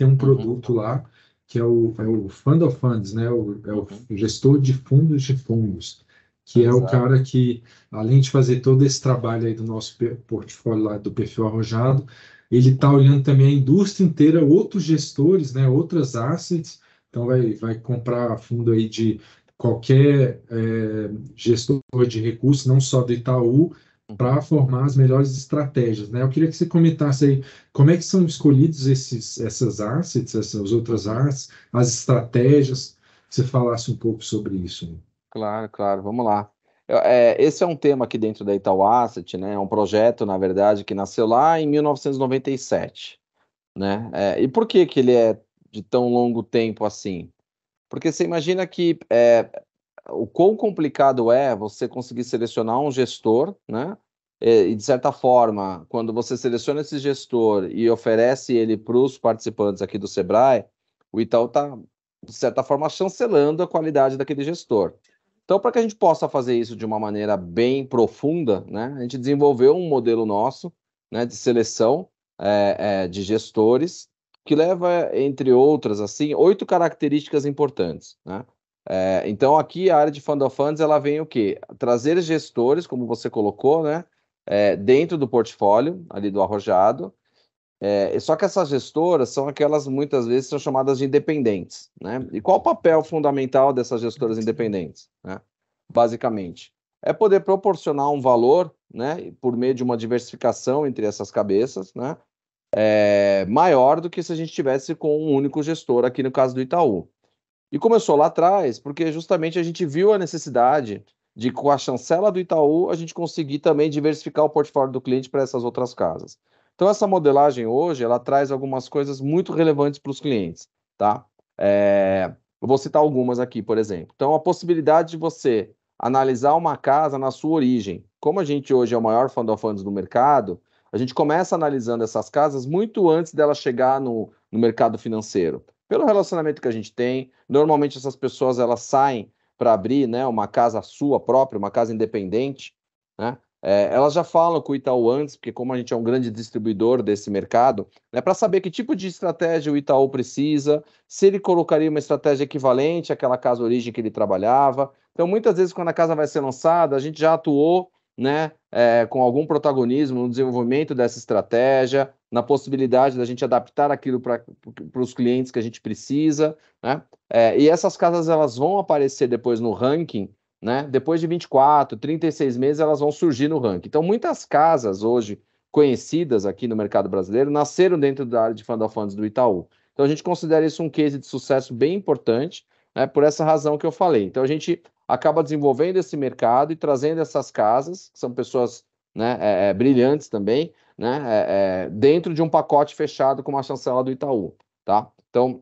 tem um Uhum, produto lá que é o Fund of Funds, né? É o uhum, gestor de fundos, que é o exato. cara que, além de fazer todo esse trabalho aí do nosso portfólio lá do perfil arrojado, ele está olhando também a indústria inteira, outros gestores, né? Outras assets, então vai comprar fundo aí de qualquer gestor de recursos, não só do Itaú, Uhum. para formar as melhores estratégias, né? Eu queria que você comentasse aí como é que são escolhidos essas assets, essas outras Uhum. assets, as estratégias, que você falasse um pouco sobre isso. Claro, claro, vamos lá. Esse é um tema aqui dentro da Itaú Asset, né? É um projeto, na verdade, que nasceu lá em 1997, né? E por que que ele é de tão longo tempo assim? Porque você imagina que o quão complicado é você conseguir selecionar um gestor, né? E de certa forma, quando você seleciona esse gestor e oferece ele para os participantes aqui do Sebrae, o Itaú está, de certa forma, chancelando a qualidade daquele gestor. Então, para que a gente possa fazer isso de uma maneira bem profunda, né, a gente desenvolveu um modelo nosso, né, de seleção de gestores, que leva, entre outras, assim, 8 características importantes, né? Então aqui a área de Fund of Funds ela vem o quê? Trazer gestores, como você colocou, né, dentro do portfólio ali do arrojado, só que essas gestoras são aquelas muitas vezes são chamadas de independentes, né? E qual o papel fundamental dessas gestoras independentes, né? Basicamente, é poder proporcionar um valor, né, por meio de uma diversificação entre essas cabeças, né, maior do que se a gente tivesse com um único gestor, aqui no caso do Itaú. E começou lá atrás, porque justamente a gente viu a necessidade de, com a chancela do Itaú, a gente conseguir também diversificar o portfólio do cliente para essas outras casas. Então, essa modelagem hoje, ela traz algumas coisas muito relevantes para os clientes, tá? Eu vou citar algumas aqui, por exemplo. Então, a possibilidade de você analisar uma casa na sua origem. Como a gente hoje é o maior fund of funds do mercado, a gente começa analisando essas casas muito antes dela chegar no mercado financeiro. Pelo relacionamento que a gente tem, normalmente essas pessoas elas saem para abrir, né, uma casa sua própria, uma casa independente, né? Elas já falam com o Itaú antes, porque como a gente é um grande distribuidor desse mercado, né, para saber que tipo de estratégia o Itaú precisa, se ele colocaria uma estratégia equivalente àquela casa origem que ele trabalhava. Então, muitas vezes, quando a casa vai ser lançada, a gente já atuou, né, com algum protagonismo no desenvolvimento dessa estratégia, na possibilidade da gente adaptar aquilo para os clientes que a gente precisa, né? E essas casas elas vão aparecer depois no ranking, né? Depois de 24, 36 meses elas vão surgir no ranking. Então, muitas casas hoje conhecidas aqui no mercado brasileiro nasceram dentro da área de Fund of Funds do Itaú. Então, a gente considera isso um case de sucesso bem importante, né? Por essa razão que eu falei. Então, a gente acaba desenvolvendo esse mercado e trazendo essas casas, que são pessoas, né, brilhantes também, né, dentro de um pacote fechado com uma chancela do Itaú, tá? Então,